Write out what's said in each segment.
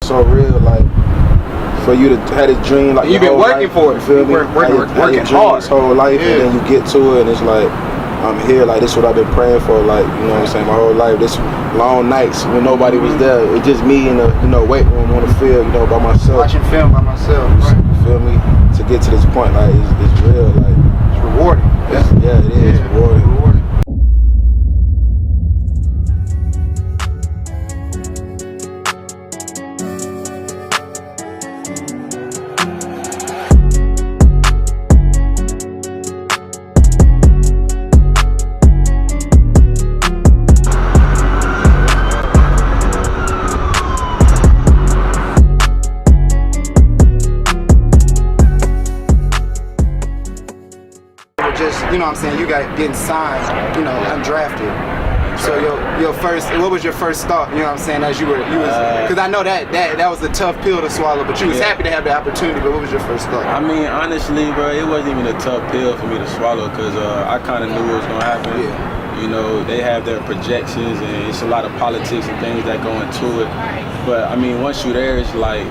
so real, like for you to have this dream, like you've been working for it. You feel me? Working hard this whole life, yeah. And then you get to it, and it's like I'm here. Like this is what I've been praying for. Like you know what I'm saying, my whole life. This long nights when nobody was there. It's just me in the weight room on the field, by myself. Watching film by myself. Right. You feel me? To get to this point, like it's real. Like it's rewarding. Yeah, it is rewarding. You know what I'm saying, you got getting signed, undrafted. So what was your first thought, you know what I'm saying, as you was, because I know that was a tough pill to swallow, but you was happy to have the opportunity, but what was your first thought? I mean, honestly, bro, it wasn't even a tough pill for me to swallow, because I kind of knew what was going to happen. Yeah. They have their projections, and it's a lot of politics and things that go into it. But, I mean, once you're there, it's like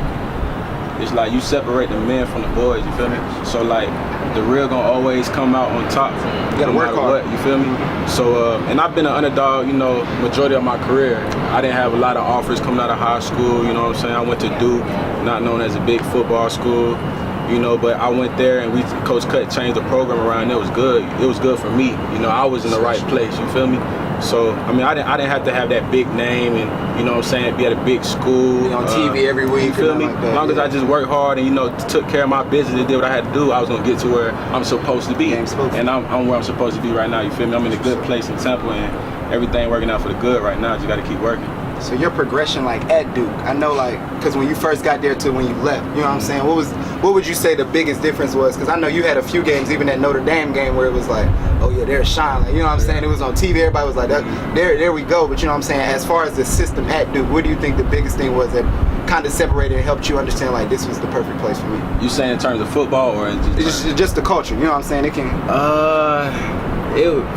you separate the men from the boys, you feel me? So, like, the real gonna always come out on top. You gotta work hard. What, you feel me? So, and I've been an underdog, majority of my career. I didn't have a lot of offers coming out of high school, you know what I'm saying? I went to Duke, not known as a big football school, but I went there and Coach Cut changed the program around. It was good. It was good for me. I was in the right place, you feel me? So, I mean, I didn't have to have that big name and, be at a big school. Be on TV every week. You feel me? Like as long as I just worked hard and, took care of my business and did what I had to do, I was going to get to where I'm supposed to be. And I'm where I'm supposed to be right now, you feel me? I'm in a good place in Tampa and everything working out for the good right now. You got to keep working. So your progression, like at Duke, I know, like, because when you first got there to when you left, you know what I'm saying? What would you say the biggest difference was? Because I know you had a few games, even that Notre Dame game, where it was like, oh yeah, there's Shaun. Like, you know what I'm saying? It was on TV. Everybody was like, there we go. But you know what I'm saying? As far as the system at Duke, what do you think the biggest thing was that kind of separated and helped you understand like this was the perfect place for me? You saying in terms of football or just the culture? You know what I'm saying? It can.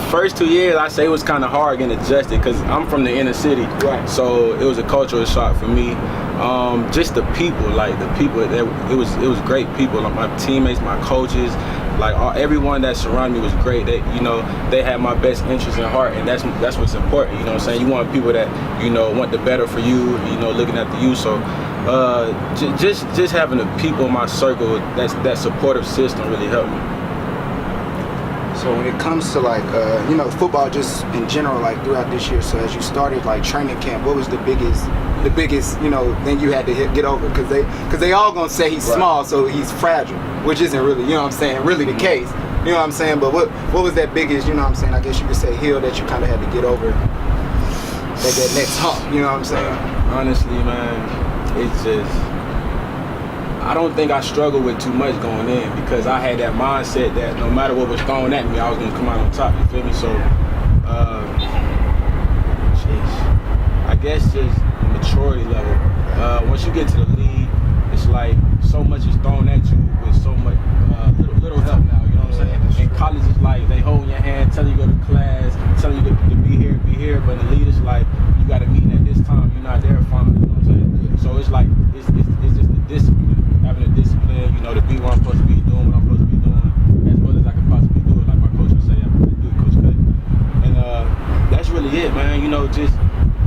First 2 years, I say it was kind of hard getting adjusted because I'm from the inner city, right? So it was a cultural shock for me. Just the people, it was great people. Like my teammates, my coaches, everyone that surrounded me was great. They had my best interest in heart, and that's what's important. You know what I'm saying? You want people that want the better for you. Looking after you. So just having the people in my circle, that supportive system really helped me. So when it comes to football just in general, like throughout this year, so as you started like training camp, what was the biggest thing you had to get over? Because they all gonna say he's small, so he's fragile, which isn't really, really the case. You know what I'm saying? But what was that biggest, I guess you could say hill that you kind of had to get over, that next hump, you know what I'm saying? Honestly, man, it's just, I don't think I struggled with too much going in because I had that mindset that no matter what was thrown at me, I was going to come out on top, you feel me? So, I guess just maturity level. Once you get to the league, it's like so much is thrown at you with so much little help now, you know what I'm saying? In college, it's like they hold your hand, telling you to go to class, telling you to be here, but in the league, it's like you got a meeting at this time, you're not there, fine, you know what I'm saying? So it's like, it's just the discipline. Having the discipline, to be where I'm supposed to be, doing what I'm supposed to be doing as well as I can possibly do it, like my coach would say after I do Coach Cut. And that's really it, man. Just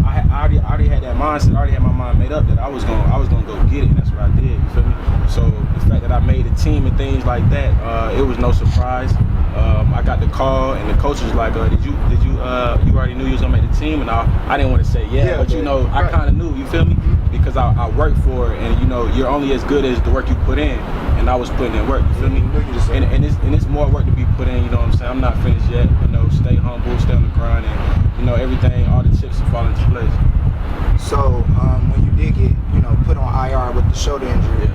I already had that mindset, I already had my mind made up that I was gonna go get it, and that's what I did, you feel me? So the fact that I made a team and things like that, it was no surprise. I got the call and the coach was like, did you already knew you was gonna make the team? And I didn't want to say but I kind of knew, you feel me? Because I worked for it, and you're only as good as the work you put in, and I was putting in work, you feel me? And it's more work to be put in, you know what I'm saying? I'm not finished yet, stay humble, stay on the grind, and everything, all the chips will fall into place. So when you did get, put on IR with the shoulder injury,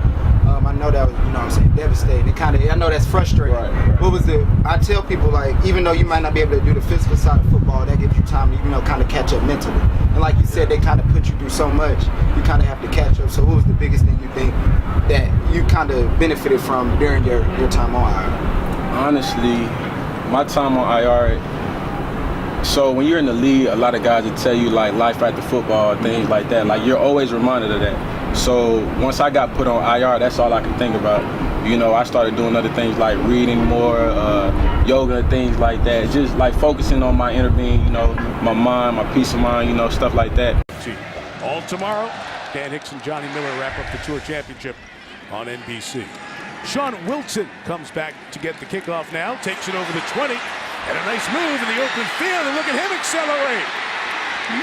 I know that was, devastating. I know that's frustrating. Right. What was it? I tell people, even though you might not be able to do the physical side of football, that gives you time to, kind of catch up mentally. And like you said, they kind of put you through so much, you kind of have to catch up. So what was the biggest thing you think that you kind of benefited from during your time on IR? Honestly, my time on IR, so when you're in the league, a lot of guys will tell you life after football, things like that. You're always reminded of that. So once I got put on IR, that's all I could think about. You know, I started doing other things like reading more, yoga, things like that. Just like focusing on my inner being, you know, my mind, my peace of mind, you know, stuff like that. All tomorrow, Dan Hicks and Johnny Miller wrap up the Tour Championship on NBC. Shaun Wilson comes back to get the kickoff now, takes it over the 20, and a nice move in the open field, and look at him accelerate.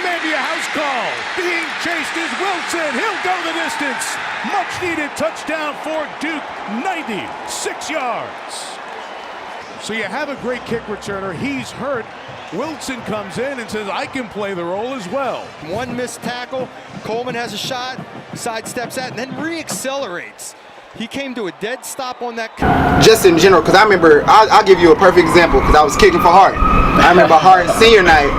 Maybe a house call. Being chased is Wilson. He'll go the distance. Much needed touchdown for Duke, 96 yards. So you have a great kick returner. He's hurt. Wilson comes in and says, I can play the role as well. One missed tackle. Coleman has a shot, sidesteps that, and then re-accelerates. He came to a dead stop on that. Just in general, because I remember, I'll give you a perfect example, because I was kicking for Hart. I remember Hart senior night,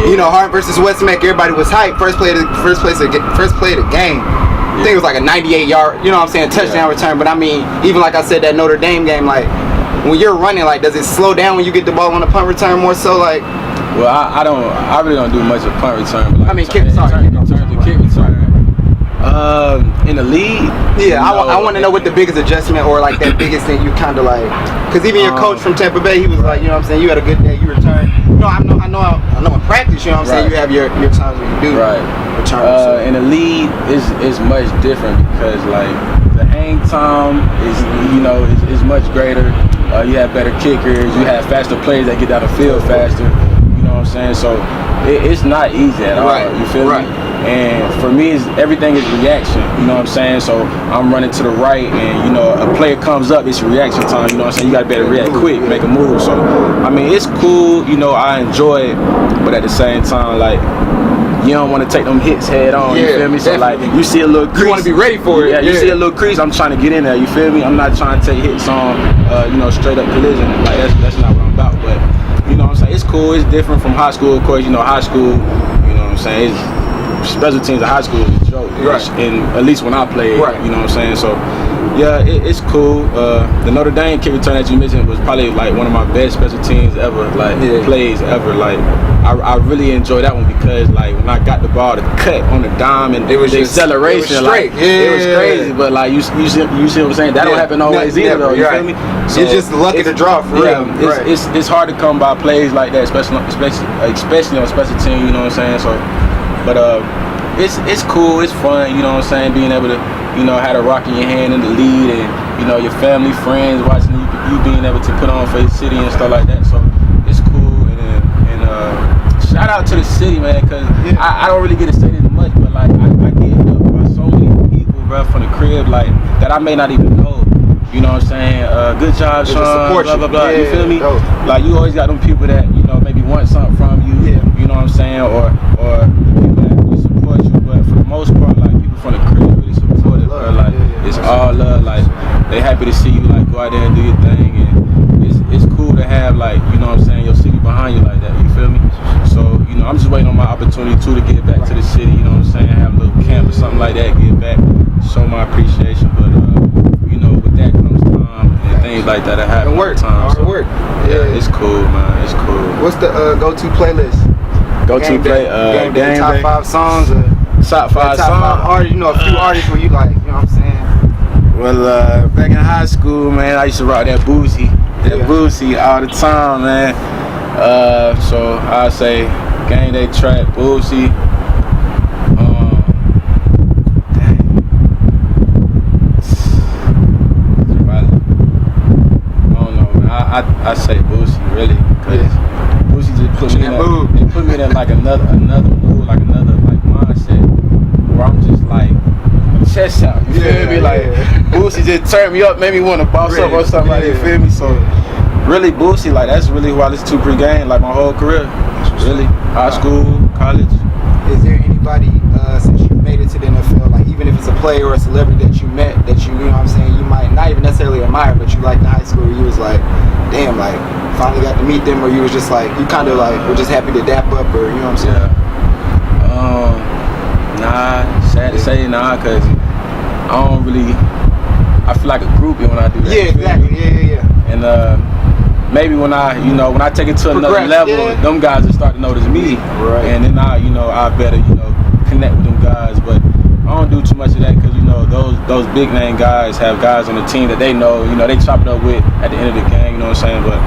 you know, Hart versus Westmeck, everybody was hyped. First play of the game. I think it was like a 98-yard, you know what I'm saying, touchdown return. But I mean, even like I said, that Notre Dame game, like, when you're running, like, does it slow down when you get the ball on a punt return more so, like? Well, I really don't do much of punt return. But like, I mean, kick return. In the league? Yeah, I want to know what the biggest adjustment or like that biggest thing you kind of like, because even your coach from Tampa Bay, he was like, you know what I'm saying, you had a good day, you return. No, I know in practice, you know what I'm saying, you have your times when you do return. In the league, is much different because like the hang time is, you know, is much greater. You have better kickers, you have faster players that get down the field faster. You know what I'm saying? So it's not easy at all. You feel me? And for me, everything is reaction. You know what I'm saying? So I'm running to the right, and you know, a player comes up, it's reaction time. You know what I'm saying? You got to better react quick, make a move. So I mean, it's cool. You know, I enjoy it, but at the same time, like, you don't want to take them hits head on. You feel me? So like, you see a little crease, you want to be ready for it. Yeah, you see a little crease, I'm trying to get in there. You feel me? I'm not trying to take hits on, you know, straight up collision. Like that's not what I'm about. But you know what I'm saying? It's cool. It's different from high school, of course. You know, high school. You know what I'm saying? Special teams in high school is a joke, and at least when I played, you know what I'm saying. So yeah, it's cool. The Notre Dame kick return that you mentioned was probably like one of my best special teams ever, like plays ever. Like I really enjoyed that one because like when I got the ball to cut on the dime and it was the acceleration, it was straight. Like, it was crazy. But like you see what I'm saying? That don't happen always either, though. You feel me? So it's just lucky to draw for real. It's hard to come by plays like that, especially on special team. You know what I'm saying? So. But it's cool, it's fun, you know what I'm saying, being able to, you know, have a rock in your hand in the lead, and you know, your family, friends watching you being able to put on for the city and stuff like that. So it's cool, and shout out to the city, man, because I don't really get to say this much, but like I get hit up by so many people, bro, from the crib, like that I may not even know. You know what I'm saying? Good job, Shaun, blah, blah, blah. You feel me? Like, you always got them people that, you know, maybe want something from you. You know what I'm saying? Or people that really support you. But for the most part, like, people from the crib really support it, bro. Like, it's all love. Like, they happy to see you, like, go out there and do your thing. And it's cool to have, like, you know what I'm saying, your city behind you like that. You feel me? So, you know, I'm just waiting on my opportunity, too, to get back to the city. You know what I'm saying? Have a little camp or something like that. Get back, show my appreciation. But, you know, with that comes time and things like that. I have hard work. Yeah, it's cool, man. It's cool. What's the go-to playlist? Game day, top 5 songs. Top 5 songs. Artists, you know, a few artists where you like, you know what I'm saying? Well, back in high school, man, I used to rock that Boosie, all the time, man. So I say Game Day track, Boosie. I say Boosie, really, because Boosie just put me in that mood. It put me in like another mood, like another like mindset, where I'm just like chest out. You feel me? Like Boosie just turned me up, made me want to boss up or something like that. You feel me? So really, Boosie, like that's really who I listen to pre-game, like my whole career, really, high school, college. Is there anybody since you made it to the NFL, like even if it's a player or a celebrity that you met that you know what I'm saying, you might not even necessarily admire, but you liked in high school, you was like, damn, like finally got to meet them, or you was just like, you kind of like were just happy to dap up, or you know what I'm saying? Nah, sad to say, nah, cause I feel like a groupie when I do that. Yeah, exactly. Yeah. And maybe when I take it to another level, them guys will start to notice me, and then I better, connect with them guys. But don't do too much of that because, you know, those big name guys have guys on the team that they know, you know, they chop it up with at the end of the game, you know what I'm saying? But,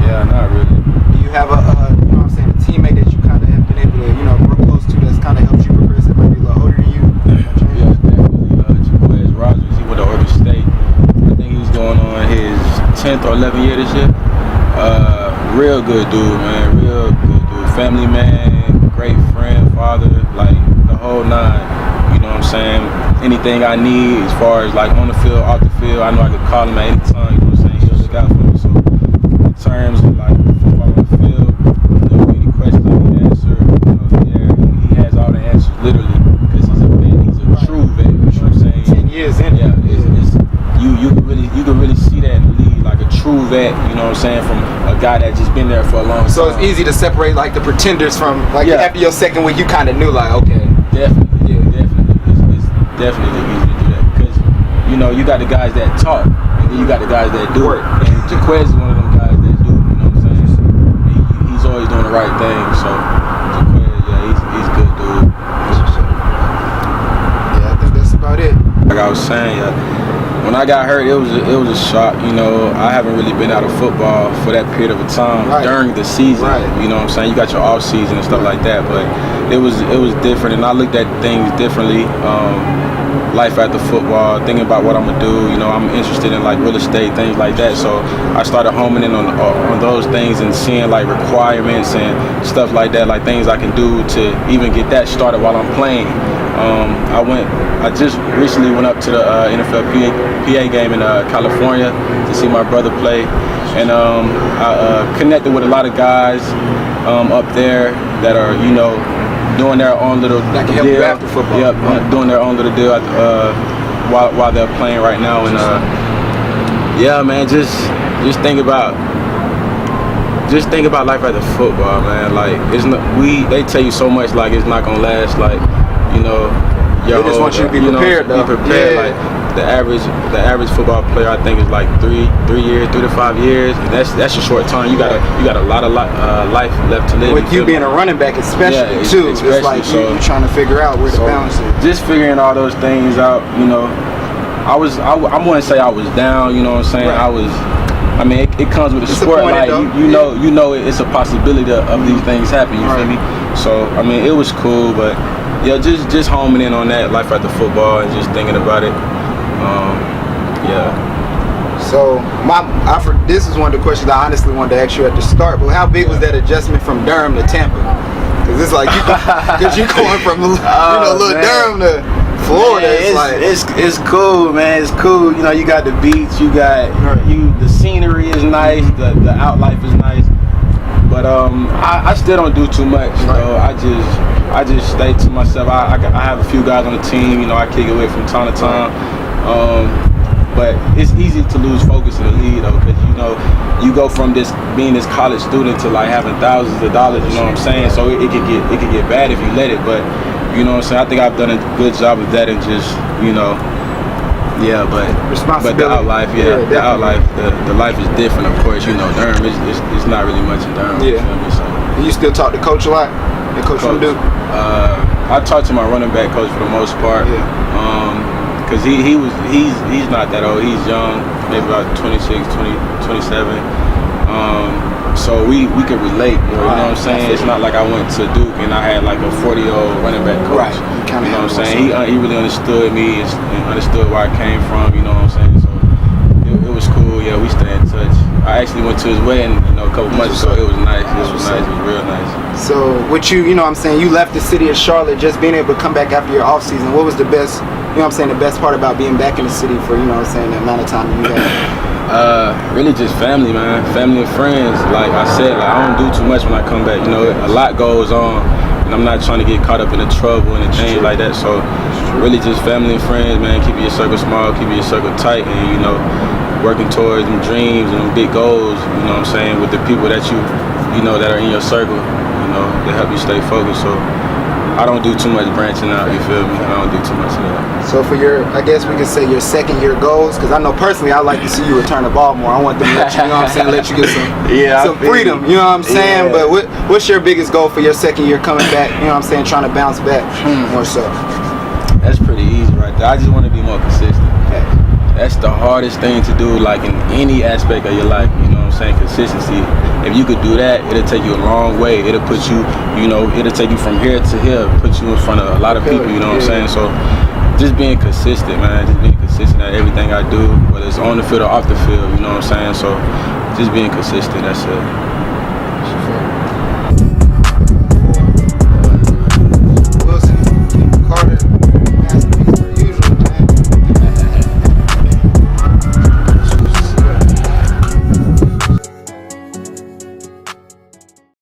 yeah, not really. Do you have a, you know what I'm saying, a teammate that you kind of have been able to, you know, grow close to that's kind of helped you progress that might be a little older than you? Yeah, definitely. Xpose Rogers, he went to Oregon State. I think he's going on his 10th or 11th year this year. Real good dude, man. Real good dude. Family man, great friend, father, like the whole nine. You know what I'm saying? Anything I need as far as like on the field, off the field, I know I could call him at any time. You know what I'm saying? He'll look out for me. So in terms of like football on the field, you know, any questions I need to answer, you know, yeah, he has all the answers literally because he's a vet. He's a true vet. You know what I'm saying? 10 years in. Yeah, you can really see that in the league, like a true vet. You know what I'm saying? From a guy that just been there for a long time. So it's easy to separate like the pretenders from like Yeah. after your second week, you kind of knew like, okay. Definitely, yeah, definitely. It's definitely easy to do that because, you know, you got the guys that talk and then you got the guys that do it. And Jaquez is one of them guys that do, you know what I'm saying? He's always doing the right thing. So Jaquez, yeah, he's good dude. Yeah, I think that's about it. Like I was saying, yeah, when I got hurt, it was a shock. You know, I haven't really been out of football for that period of a time during the season. Right. You know what I'm saying? You got your off season and stuff like that, but it was different, and I looked at things differently. Life after football, thinking about what I'm gonna do. You know, I'm interested in like real estate, things like that. So I started homing in on those things and seeing like requirements and stuff like that, like things I can do to even get that started while I'm playing. I just recently went up to the NFL PA game in California to see my brother play, and I connected with a lot of guys up there that are, you know, doing their own little That can help deal. you after football. Yep, doing their own little deal while they're playing right now, and yeah, man, just think about life after football, man. Like they tell you so much, like it's not gonna last, like, you know. They just want you to be prepared, though. Be prepared. Yeah. Like the average football player, I think, is like 3 years, 3 to 5 years. And that's a short time. You got a lot of life left to live. With you being a running back, especially too, it's like you're trying to figure out where the balance is. Just figuring all those things out, you know. I wouldn't say I was down. You know what I'm saying? Right. I mean, it comes with the sport. Like you know, it's a possibility of these things happening. You feel me? So I mean, it was cool, but yeah, just homing in on that life after football and just thinking about it. Yeah. So this is one of the questions I honestly wanted to ask you at the start. But how big was that adjustment from Durham to Tampa? Because it's like you're going from little Durham to Florida. Man, it's cool, man. It's cool. You know, you got the beach, you got the scenery is nice, the out life is nice. But I still don't do too much. You know, I just stay to myself. I have a few guys on the team. You know, I kick it with from time to time. But it's easy to lose focus in the league, though, because, you know, you go from being this college student to like having thousands of dollars. You know what I'm saying? So it could get bad if you let it. But you know what I'm saying? I think I've done a good job of that, and just, you know. Yeah, but the outlife, the outlife, the life is different, of course. You know, Durham, it's not really much in Durham. Yeah. You feel me? So, you still talk to Coach a lot? The coach from Duke? I talk to my running back coach for the most part. Yeah. Cause he's not that old. He's young, maybe about 26, 27. So we can relate more. You know what I'm saying? It's not like I went to Duke and I had like a 40-year-old running back coach. Right. You know what I'm saying? He really understood me and understood where I came from. You know what I'm saying? So it was cool. Yeah, we stayed in touch. I actually went to his wedding, you know, a couple months ago. It was nice. It was real nice. So what you know what I'm saying, you left the city of Charlotte, just being able to come back after your off season. What was the best, you know what I'm saying, the best part about being back in the city for, you know what I'm saying, the amount of time you had? Really just family, man. Family and friends. Like I said, like, I don't do too much when I come back. You know, a lot goes on, and I'm not trying to get caught up in the trouble and the things like that. So really just family and friends, man. Keep your circle small, keep your circle tight, and, you know, working towards them dreams and them big goals, you know what I'm saying, with the people that you know, that are in your circle, you know, that help you stay focused. So I don't do too much branching out. You feel me? I don't do too much of that. So for your, I guess we could say your second year goals, because I know personally I like to see you return the ball more. I want them to let you, you know what I'm saying, let you get some freedom, you know what I'm saying? Yeah. But what's your biggest goal for your second year coming back, you know what I'm saying, trying to bounce back more so? That's pretty easy right there. I just want to be more consistent. Okay. That's the hardest thing to do, like in any aspect of your life, you know what I'm saying? Consistency. If you could do that, it'll take you a long way. It'll put you, you know, it'll take you from here to here, put you in front of a lot of people, you know what I'm saying? So just being consistent, man, just being consistent at everything I do, whether it's on the field or off the field, you know what I'm saying? So just being consistent, that's it.